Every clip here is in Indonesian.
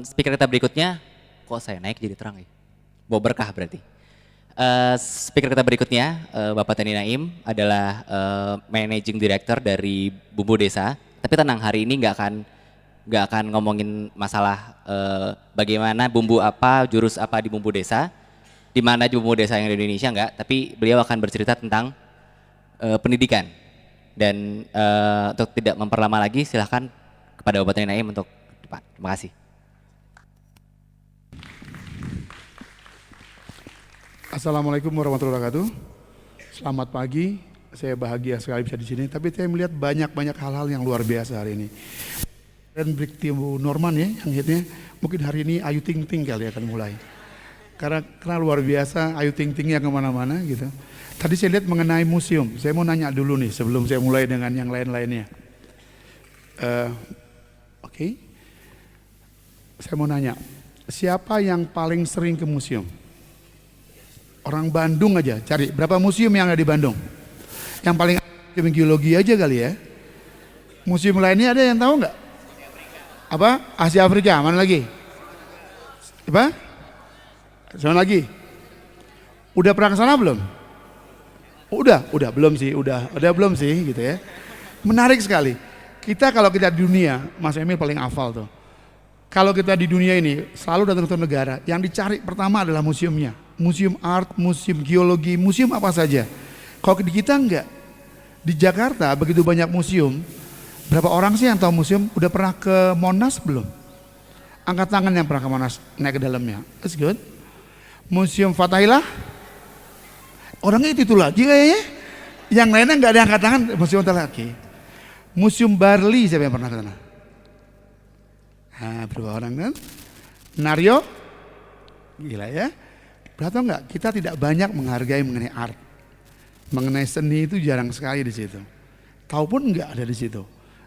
Speaker kita berikutnya, kok saya naik jadi terang ya? Bawa berkah berarti. Speaker kita berikutnya, Bapak Teni Naim adalah Managing Director dari Bumbu Desa. Tapi tenang, hari ini nggak akan ngomongin masalah bagaimana bumbu apa, jurus apa di Bumbu Desa, di mana bumbu desa yang di Indonesia enggak. Tapi beliau akan bercerita tentang pendidikan. Dan untuk tidak memperlama lagi, silahkan kepada Bapak Teni Naim untuk depan. Terima kasih. Assalamualaikum warahmatullahi wabarakatuh. Selamat pagi, saya bahagia sekali bisa di sini. Tapi saya melihat banyak hal-hal yang luar biasa hari ini. Dan break Timo Norman ya, yang hitnya mungkin hari ini Ayu Ting Ting kali akan mulai. Karena luar biasa Ayu Ting Tingnya kemana-mana gitu. Tadi saya lihat mengenai museum. Saya mau nanya dulu nih sebelum saya mulai dengan yang lain-lainnya. Oke. Saya mau nanya, siapa yang paling sering ke museum? Orang Bandung aja, cari berapa museum yang ada di Bandung? Yang paling geologi aja kali ya. Museum lainnya ada yang tahu nggak? Apa? Asia Afrika, mana lagi? Apa? Sana lagi? Udah pernah ke sana belum? Udah belum sih gitu ya. Menarik sekali. Kalau kita di dunia, Mas Emil paling hafal tuh. Kalau kita di dunia ini selalu datang ke suatu negara, yang dicari pertama adalah museumnya. Museum art, museum geologi, museum apa saja. Kalau di kita enggak. Di Jakarta begitu banyak museum. Berapa orang sih yang tahu museum? Udah pernah ke Monas belum? Angkat tangan yang pernah ke Monas, naik ke dalamnya. That's good. Museum Fathahillah? Orangnya itu lagi kayaknya. Yang lainnya enggak ada yang angkat tangan, museum lagi. Museum Barli siapa yang pernah ke sana? Nah, berapa orang kan? Naryo? Gila ya. Berarti enggak, kita tidak banyak menghargai mengenai art. Mengenai seni itu jarang sekali di situ. Tahu pun enggak ada di situ.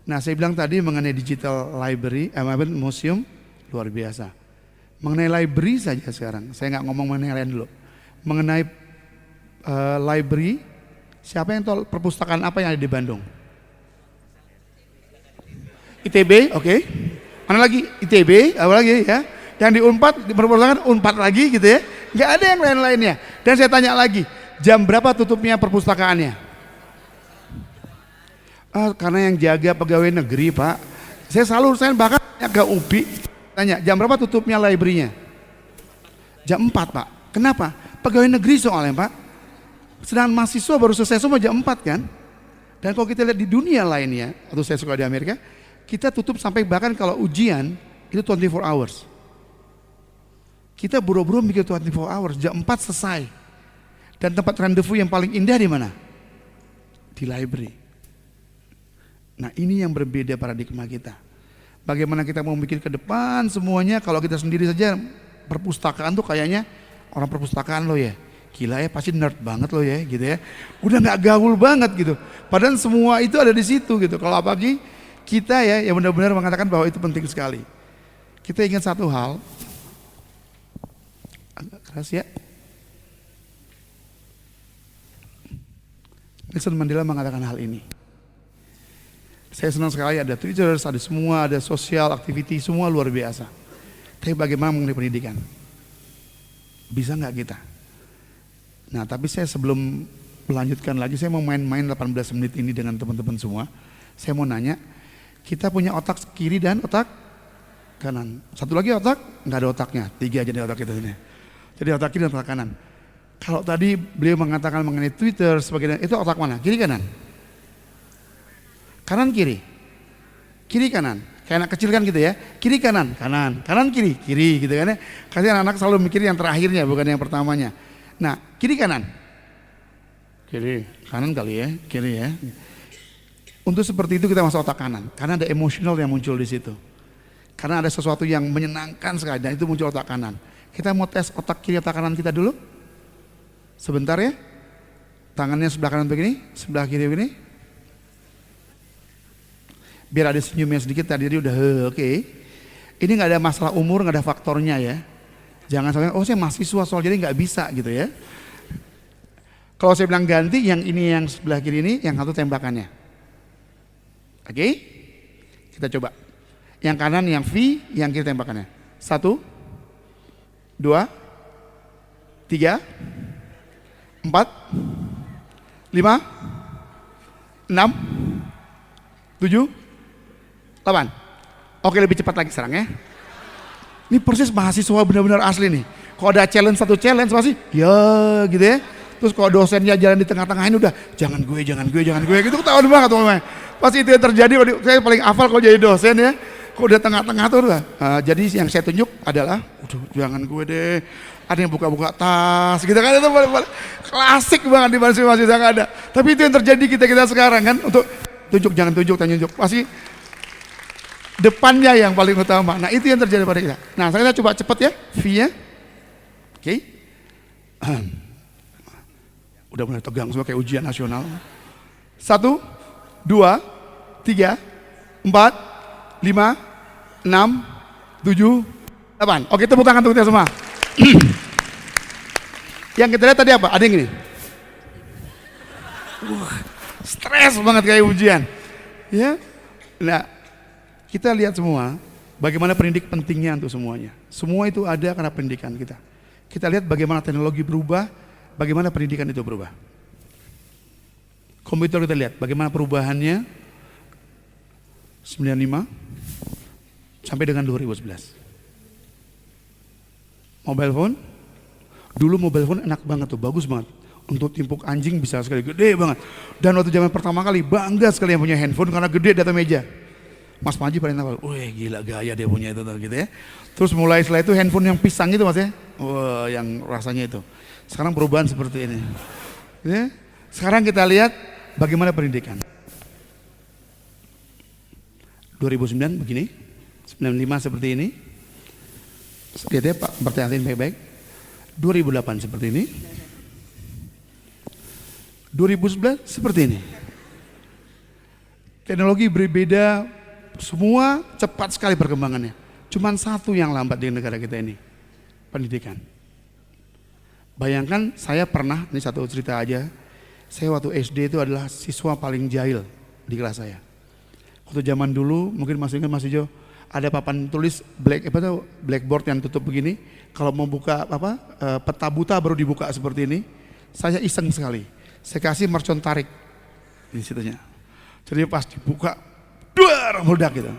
Nah, saya bilang tadi mengenai digital library, museum, luar biasa. Mengenai library saja sekarang, saya nggak ngomong mengenai lain dulu. Mengenai library, siapa yang tahu perpustakaan apa yang ada di Bandung? ITB, oke. Mana lagi? ITB, apa lagi ya? Yang di Unpad, di perpustakaan Unpad lagi gitu ya. Nggak ada yang lain-lainnya. Dan saya tanya lagi, jam berapa tutupnya perpustakaannya? Karena yang jaga pegawai negeri Pak. Saya bahkan ke UPI tanya, jam berapa tutupnya library-nya? Jam 4 Pak. Kenapa? Pegawai negeri soalnya Pak. Sedangkan mahasiswa baru selesai semua jam 4 kan. Dan kalau kita lihat di dunia lainnya, atau saya suka di Amerika, kita tutup sampai bahkan kalau ujian itu 24 hours. Kita buru-buru mikir 24 hours, jam 4 selesai. Dan tempat rendezvous yang paling indah di mana? Di library. Nah, ini yang berbeda paradigma kita. Bagaimana kita mau mikir ke depan semuanya, kalau kita sendiri saja perpustakaan tuh kayaknya orang perpustakaan lo ya. Gila ya, pasti nerd banget lo ya gitu ya. Udah nggak gaul banget gitu. Padahal semua itu ada di situ gitu. Kalau apalagi kita ya yang benar-benar mengatakan bahwa itu penting sekali. Kita ingat satu hal. Agak keras ya. Nelson Mandela mengatakan hal ini. Saya senang sekali ada Twitter, ada semua, ada sosial activity, semua luar biasa. Tapi bagaimana mengenai pendidikan? Bisa nggak kita? Nah, tapi saya sebelum melanjutkan lagi, saya mau main-main 18 menit ini dengan teman-teman semua. Saya mau nanya, kita punya otak kiri dan otak kanan. Satu lagi otak, nggak ada otaknya. 3 aja nih otak kita ini. Jadi otak kiri dan otak kanan. Kalau tadi beliau mengatakan mengenai Twitter sebagainya, itu otak mana? Kiri kanan? Kanan kiri? Kiri kanan? Kayak anak kecil kan gitu ya, kiri kanan, kanan kiri, kiri gitu kan ya. Karena anak-anak selalu mikir yang terakhirnya bukan yang pertamanya. Nah, kiri kanan? Kiri, kanan kali ya, kiri ya. Untuk seperti itu kita masuk otak kanan, karena ada emosional yang muncul di situ. Karena ada sesuatu yang menyenangkan sekali dan itu muncul otak kanan. Kita mau tes otak kiri otak kanan kita dulu. Sebentar ya. Tangannya sebelah kanan begini, sebelah kiri begini. Biar ada senyumnya sedikit tadi dia udah oke. Ini nggak ada masalah umur, nggak ada faktornya ya. Jangan sampai saya mahasiswa soal jadi nggak bisa gitu ya. Kalau saya bilang ganti, yang ini yang sebelah kiri ini, yang satu tembakannya. Oke? Kita coba. Yang kanan yang V, yang kiri tembakannya. 1, 2, 3, 4, 5, 6, 7, 8. Oke, lebih cepat lagi serang ya. Ini persis mahasiswa benar-benar asli nih. Kalau ada satu challenge pasti ya gitu ya. Terus kalau dosennya jalan di tengah-tengah ini udah jangan gue gitu, ketahuan banget teman-teman. Pasti itu yang terjadi. Saya paling hafal kalau jadi dosen ya. Kalau udah tengah-tengah tuh udah. Jadi yang saya tunjuk adalah, jangan gue deh. Ada yang buka-buka tas, gitu kan, itu paling klasik banget di mahasiswa yang ada. Tapi itu yang terjadi kita sekarang kan, untuk tunjuk jangan tunjuk, pasti depannya yang paling utama. Nah itu yang terjadi pada kita. Nah saya coba cepat ya, V-nya. Oke. Udah mulai tegang semua kayak ujian nasional. 1, 2, 3, 4, 5, 6, 7, 8. Oke, tepuk tangan untuk kita semua. Yang kita lihat tadi apa? Ada yang gini. Stres banget kayak ujian. Ya. Nah, kita lihat semua bagaimana pendidik pentingnya untuk semuanya. Semua itu ada karena pendidikan kita. Kita lihat bagaimana teknologi berubah, bagaimana pendidikan itu berubah. Komputer kita lihat bagaimana perubahannya 95 sampai dengan 2011. Mobile phone, dulu mobile phone enak banget tuh, bagus banget. Untuk timpuk anjing bisa sekali, gede banget. Dan waktu zaman pertama kali bangga sekali yang punya handphone karena gede di atas meja. Mas Panji paling tahu, wih gila gaya dia punya itu gitu ya. Terus mulai setelah itu handphone yang pisang itu mas ya, wah yang rasanya itu. Sekarang perubahan seperti ini. Ya. Sekarang kita lihat bagaimana pendidikan. 2009 begini, 95 seperti ini. Lihat ya Pak, perhatiin baik-baik. 2008 seperti ini. 2011 seperti ini. Teknologi berbeda, semua cepat sekali perkembangannya. Cuman satu yang lambat di negara kita ini, pendidikan. Bayangkan saya pernah, ini satu cerita aja. Saya waktu SD itu adalah siswa paling jahil di kelas saya. Waktu zaman dulu, mungkin masih ingat Mas Ijo, ada papan tulis blackboard yang tutup begini. Kalau mau buka peta buta baru dibuka seperti ini. Saya iseng sekali. Saya kasih mercon tarik di situnya. Jadi pas dibuka, duar meledak gitu.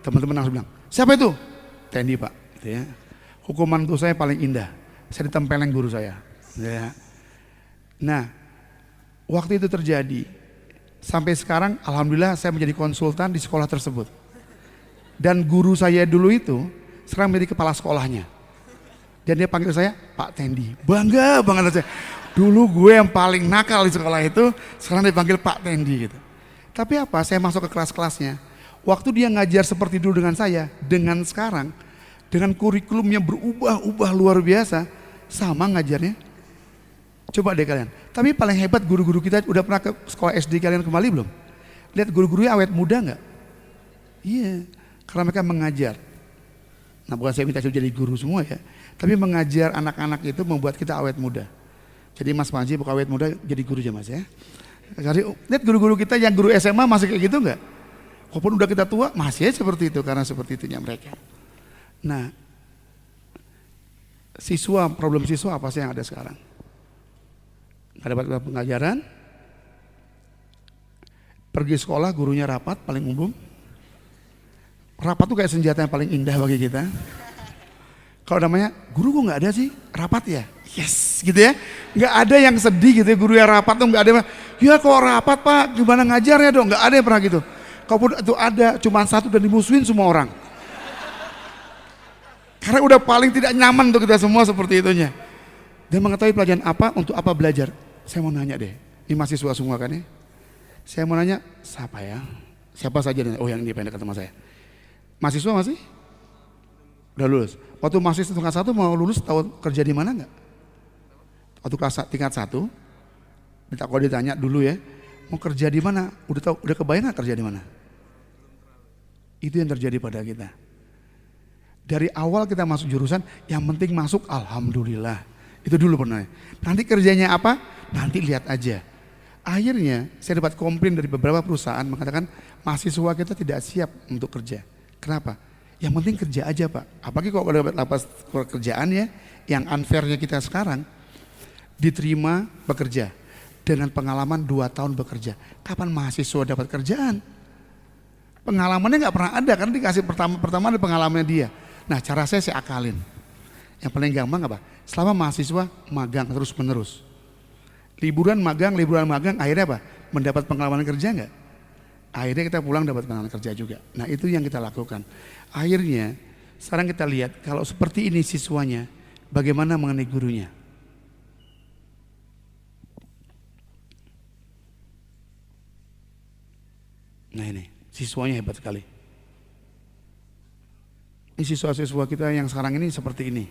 Teman-teman langsung bilang, siapa itu? TNI Pak. Gitu ya. Hukuman untuk saya paling indah. Saya ditempeleng guru saya. Ya. Nah, waktu itu terjadi. Sampai sekarang, alhamdulillah saya menjadi konsultan di sekolah tersebut. Dan guru saya dulu itu sekarang menjadi kepala sekolahnya. Dan dia panggil saya Pak Tendi. Bangga banget saya. Dulu gue yang paling nakal di sekolah itu, sekarang dia panggil Pak Tendi gitu. Tapi apa? Saya masuk ke kelas-kelasnya. Waktu dia ngajar seperti dulu dengan saya, dengan sekarang, dengan kurikulum yang berubah-ubah luar biasa, sama ngajarnya. Coba deh kalian. Tapi paling hebat guru-guru kita, udah pernah ke sekolah SD kalian kembali belum? Lihat guru-gurunya awet muda nggak? Iya. Karena mereka mengajar. Nah bukan saya minta jadi guru semua ya. Tapi mengajar anak-anak itu membuat kita awet muda. Jadi Mas Panji bukan awet muda jadi guru aja mas ya. Jadi lihat guru-guru kita yang guru SMA masih kayak gitu enggak? Walaupun udah kita tua masih seperti itu karena seperti itunya mereka. Nah problem siswa apa sih yang ada sekarang? Gak dapat pengajaran. Pergi sekolah gurunya rapat paling umum. Rapat tuh kayak senjata yang paling indah bagi kita. Kalau namanya, guru kok gak ada sih? Rapat ya? Yes, gitu ya. Gak ada yang sedih gitu ya, guru yang rapat tuh gak ada. Ya kok rapat Pak, gimana ngajarnya dong? Gak ada yang pernah gitu. Kalaupun itu ada, cuma satu dan dimusuhin semua orang. Karena udah paling tidak nyaman untuk kita semua seperti itunya. Dan mengetahui pelajaran apa, untuk apa belajar. Saya mau nanya deh, ini mahasiswa semua kan ya. Saya mau nanya, siapa ya? Siapa saja? Oh yang ini pendek sama saya. Mahasiswa masih? Udah lulus. Waktu mahasiswa tingkat 1 mau lulus tahu kerja di mana enggak? Waktu kelas tingkat 1, kalau ditanya dulu ya, mau kerja di mana? Udah kebayang enggak kerja di mana? Itu yang terjadi pada kita. Dari awal kita masuk jurusan, yang penting masuk alhamdulillah. Itu dulu pernah. Nanti kerjanya apa? Nanti lihat aja. Akhirnya saya dapat komplain dari beberapa perusahaan mengatakan mahasiswa kita tidak siap untuk kerja. Kenapa? Yang penting kerja aja Pak. Apalagi kalau dapat lapas pekerjaan ya, yang unfairnya kita sekarang, diterima bekerja dengan pengalaman 2 tahun bekerja. Kapan mahasiswa dapat kerjaan? Pengalamannya nggak pernah ada, kan dikasih pertama ada pengalamannya dia. Nah cara saya akalin. Yang paling gampang apa? Selama mahasiswa magang terus menerus. Liburan magang, akhirnya apa? Mendapat pengalaman kerja nggak? Akhirnya kita pulang dapat pengalaman kerja juga. Nah itu yang kita lakukan. Akhirnya sekarang kita lihat kalau seperti ini siswanya, bagaimana mengenai gurunya? Nah ini, siswanya hebat sekali. Ini siswa-siswa kita yang sekarang ini seperti ini.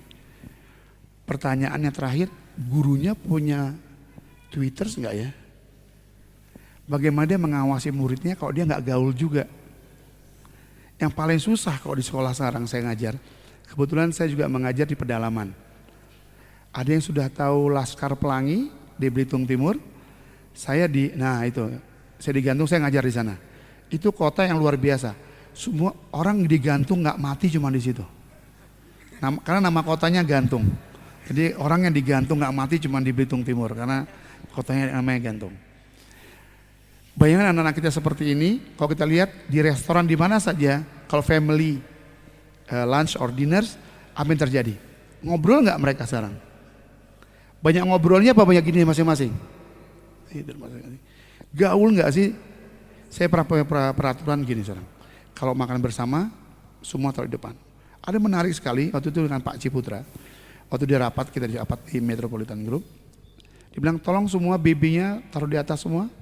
Pertanyaannya terakhir, gurunya punya Twitter enggak ya? Bagaimana dia mengawasi muridnya kalau dia nggak gaul juga? Yang paling susah kalau di sekolah sekarang saya ngajar, kebetulan saya juga mengajar di pedalaman. Ada yang sudah tahu Laskar Pelangi di Belitung Timur, saya saya digantung, saya ngajar di sana. Itu kota yang luar biasa. Semua orang digantung nggak mati cuma di situ. Karena nama kotanya Gantung. Jadi orang yang digantung nggak mati cuma di Belitung Timur karena kotanya namanya Gantung. Bayangkan anak-anak kita seperti ini, kalau kita lihat di restoran di mana saja, kalau family lunch or dinners, apa yang terjadi? Ngobrol nggak mereka sekarang? Banyak ngobrolnya apa banyak gini masing-masing? Gaul nggak sih? Saya peraturan gini sekarang. Kalau makan bersama, semua taruh di depan. Ada menarik sekali waktu itu dengan Pak Ciputra. Waktu dia rapat, kita di rapat di Metropolitan Group. Dia bilang tolong semua BB-nya taruh di atas semua.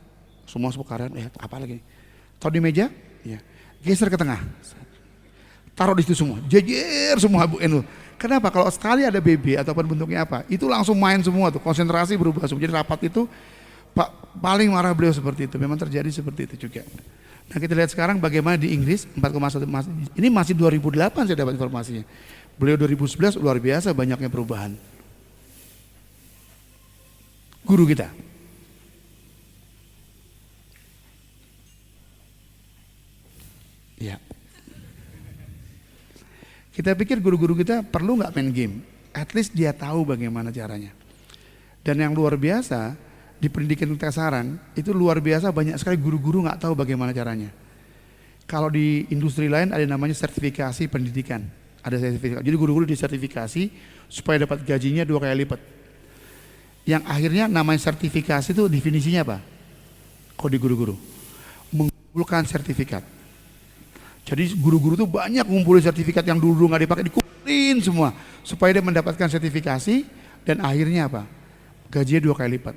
Semua karyawan, apa lagi? Taruh di meja, ya. Geser ke tengah. Taruh di situ semua, jejer semua Bu Enu. Kenapa? Kalau sekali ada BB ataupun bentuknya apa, itu langsung main semua tuh, konsentrasi berubah semua. Jadi rapat itu Pak paling marah beliau seperti itu. Memang terjadi seperti itu juga. Nah kita lihat sekarang bagaimana di Inggris 4,1, ini masih 2008 saya dapat informasinya. Beliau 2011 luar biasa banyaknya perubahan. Guru kita. Ya. Kita pikir guru-guru kita perlu nggak main game? At least dia tahu bagaimana caranya. Dan yang luar biasa di pendidikan kita sekarang itu luar biasa banyak sekali guru-guru nggak tahu bagaimana caranya. Kalau di industri lain ada namanya sertifikasi pendidikan, ada sertifikasi. Jadi guru-guru disertifikasi supaya dapat gajinya 2 kali lipat. Yang akhirnya namanya sertifikasi itu definisinya apa? Kalau di guru-guru mengumpulkan sertifikat. Jadi guru-guru tuh banyak ngumpulin sertifikat yang dulu nggak dipakai, dikumpulin semua supaya dia mendapatkan sertifikasi dan akhirnya apa? Gajinya 2 kali lipat.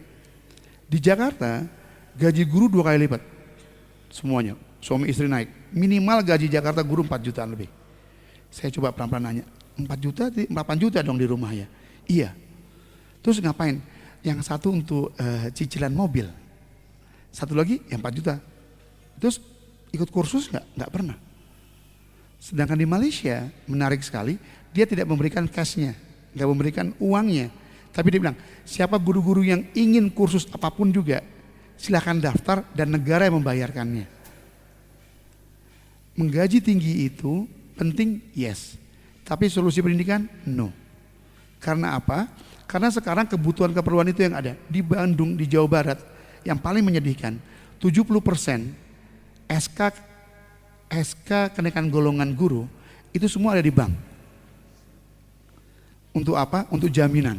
Di Jakarta gaji guru 2 kali lipat semuanya, suami istri naik. Minimal gaji Jakarta guru 4 jutaan lebih. Saya coba pelan-pelan nanya, 4 juta, 8 juta dong di rumah ya? Iya. Terus ngapain? Yang satu untuk cicilan mobil, satu lagi yang 4 juta. Terus ikut kursus nggak? Nggak pernah. Sedangkan di Malaysia menarik sekali, dia tidak memberikan cashnya, nggak memberikan uangnya, tapi dia bilang siapa guru-guru yang ingin kursus apapun juga silakan daftar dan negara yang membayarkannya. Menggaji tinggi itu penting, yes, tapi solusi pendidikan no. Karena apa? Karena sekarang kebutuhan keperluan itu yang ada di Bandung, di Jawa Barat, yang paling menyedihkan 70% SK kenaikan golongan guru itu semua ada di bank. Untuk apa? Untuk jaminan.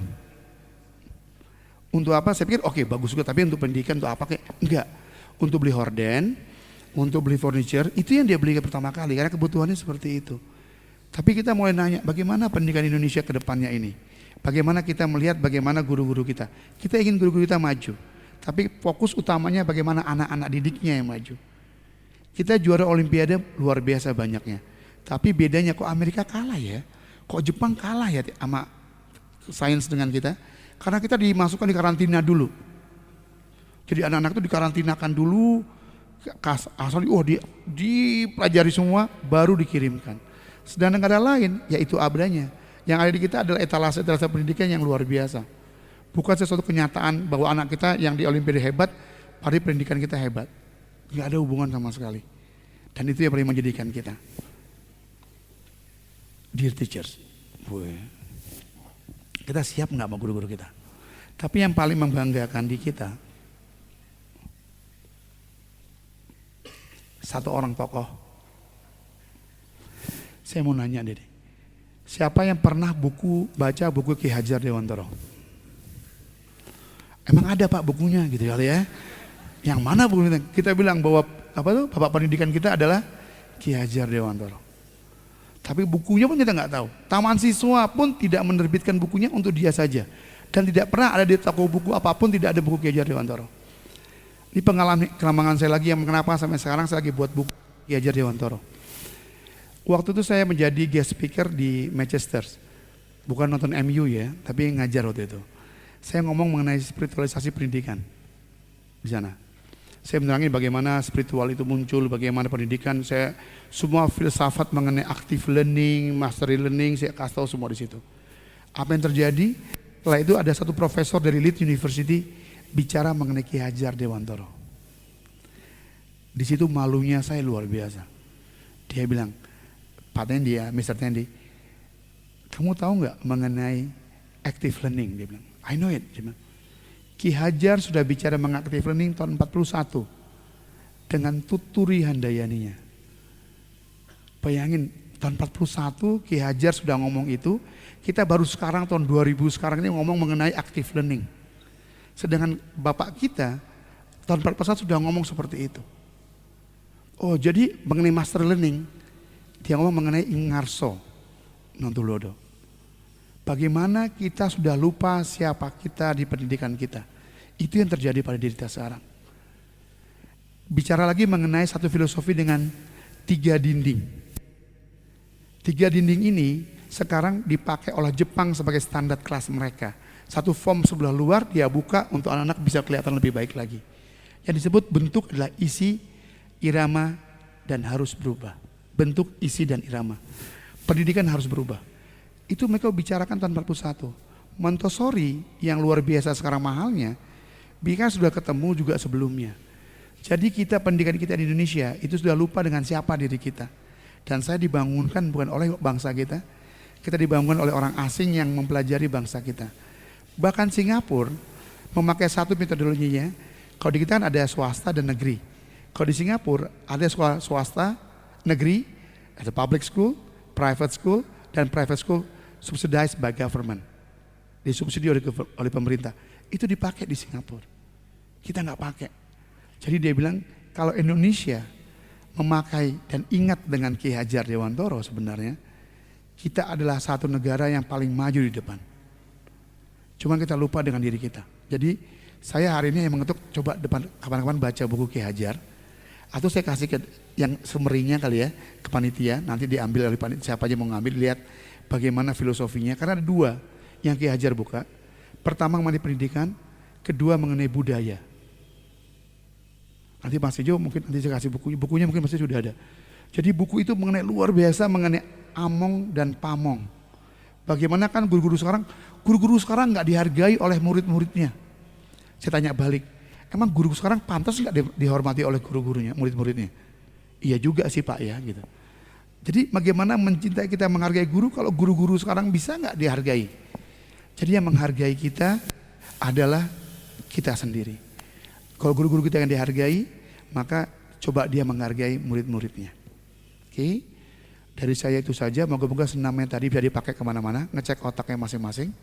Untuk apa? Saya pikir oke, bagus juga, tapi untuk pendidikan untuk apa kayak? Enggak. Untuk beli horden, untuk beli furniture, itu yang dia beli pertama kali karena kebutuhannya seperti itu. Tapi kita mulai nanya bagaimana pendidikan Indonesia ke depannya ini? Bagaimana kita melihat bagaimana guru-guru kita? Kita ingin guru-guru kita maju. Tapi fokus utamanya bagaimana anak-anak didiknya yang maju. Kita juara olimpiade luar biasa banyaknya. Tapi bedanya kok Amerika kalah ya? Kok Jepang kalah ya sama sains dengan kita? Karena kita dimasukkan di karantina dulu. Jadi anak-anak itu dikarantinakan dulu, asal dipelajari semua baru dikirimkan. Sedangkan negara lain yaitu abadanya. Yang ada di kita adalah etalase pendidikan yang luar biasa. Bukan sesuatu kenyataan bahwa anak kita yang di olimpiade hebat, pada pendidikan kita hebat. Nggak ada hubungan sama sekali. Dan itu yang paling menjadikan kita. Dear teachers, kita siap nggak sama guru-guru kita? Tapi yang paling membanggakan di kita, satu orang tokoh. Saya mau nanya deh, siapa yang pernah baca buku Ki Hajar Dewantara? Emang ada Pak bukunya gitu kali ya? Yang mana bukunya? Kita bilang bahwa bapak pendidikan kita adalah Ki Hajar Dewantara. Tapi bukunya pun kita nggak tahu. Taman Siswa pun tidak menerbitkan bukunya untuk dia saja. Dan tidak pernah ada di toko buku apapun tidak ada buku Ki Hajar Dewantara. Ini pengalaman saya lagi yang kenapa sampai sekarang saya lagi buat buku Ki Hajar Dewantara. Waktu itu saya menjadi guest speaker di Manchester. Bukan nonton MU ya, tapi ngajar waktu itu. Saya ngomong mengenai spiritualisasi pendidikan di sana. Saya menerangin bagaimana spiritual itu muncul, bagaimana pendidikan. Saya semua filsafat mengenai active learning, mastery learning, saya kasih tahu semua di situ. Apa yang terjadi? Setelah itu ada satu profesor dari Leeds University bicara mengenai Ki Hajar Dewantara. Di situ malunya saya luar biasa. Dia bilang, Pak Tendi ya, Mr. Tendi, kamu tahu nggak mengenai active learning? Dia bilang, I know it. Dia bilang, Ki Hajar sudah bicara mengenai active learning tahun 41 dengan Tuturi Handayaninya. Bayangin tahun 41 Ki Hajar sudah ngomong itu, kita baru sekarang tahun 2000 sekarang ini ngomong mengenai active learning. Sedangkan bapak kita tahun 41 sudah ngomong seperti itu. Oh jadi mengenai master learning, dia ngomong mengenai Ingarso Nantulodo. Bagaimana kita sudah lupa siapa kita di pendidikan kita. Itu yang terjadi pada diri kita sekarang. Bicara lagi mengenai satu filosofi dengan 3 dinding. 3 dinding ini sekarang dipakai oleh Jepang sebagai standar kelas mereka. Satu form sebelah luar dia buka untuk anak-anak bisa kelihatan lebih baik lagi. Yang disebut bentuk adalah isi, irama, dan harus berubah. Bentuk, isi, dan irama. Pendidikan harus berubah. Itu mereka bicarakan tahun 41. Montessori yang luar biasa sekarang mahalnya, mereka sudah ketemu juga sebelumnya. Jadi kita pendidikan kita di Indonesia itu sudah lupa dengan siapa diri kita. Dan saya dibangunkan bukan oleh bangsa kita dibangunkan oleh orang asing yang mempelajari bangsa kita. Bahkan Singapura memakai satu metodologinya. Kalau di kita kan ada swasta dan negeri. Kalau di Singapura ada sekolah swasta, negeri, ada public school, private school, dan private school subsidized by government, disubsidi oleh pemerintah. Itu dipakai di Singapura, kita nggak pakai. Jadi dia bilang kalau Indonesia memakai dan ingat dengan Ki Hajar Dewantara, sebenarnya kita adalah satu negara yang paling maju di depan. Cuma kita lupa dengan diri kita. Jadi saya hari ini yang mengetuk coba depan kapan-kapan baca buku Ki Hajar, atau saya kasih ke yang summary-nya kali ya ke panitia, nanti diambil oleh panitia, siapa aja mau ngambil, lihat bagaimana filosofinya. Karena ada 2 yang Ki Hajar buka. Pertama mengenai pendidikan, kedua mengenai budaya. Nanti Mas Ijo mungkin nanti saya kasih bukunya mungkin masih sudah ada. Jadi buku itu mengenai luar biasa mengenai Among dan Pamong. Bagaimana kan guru-guru sekarang nggak dihargai oleh murid-muridnya. Saya tanya balik, emang guru sekarang pantas nggak dihormati oleh guru-gurunya, murid-muridnya? Iya juga sih Pak ya gitu. Jadi bagaimana mencintai kita menghargai guru kalau guru-guru sekarang bisa nggak dihargai? Jadi yang menghargai kita adalah kita sendiri. Kalau guru-guru kita yang dihargai, maka coba dia menghargai murid-muridnya. Oke, dari saya itu saja. Moga-moga senamnya tadi bisa dipakai kemana-mana, ngecek otaknya masing-masing.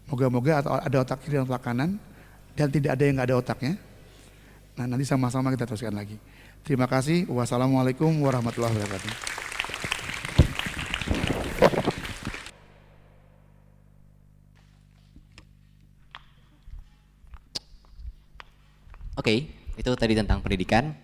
Moga-moga ada otak kiri dan otak kanan, dan tidak ada yang nggak ada otaknya. Nah nanti sama-sama kita teruskan lagi. Terima kasih. Wassalamualaikum warahmatullahi wabarakatuh. Oke, itu tadi tentang pendidikan.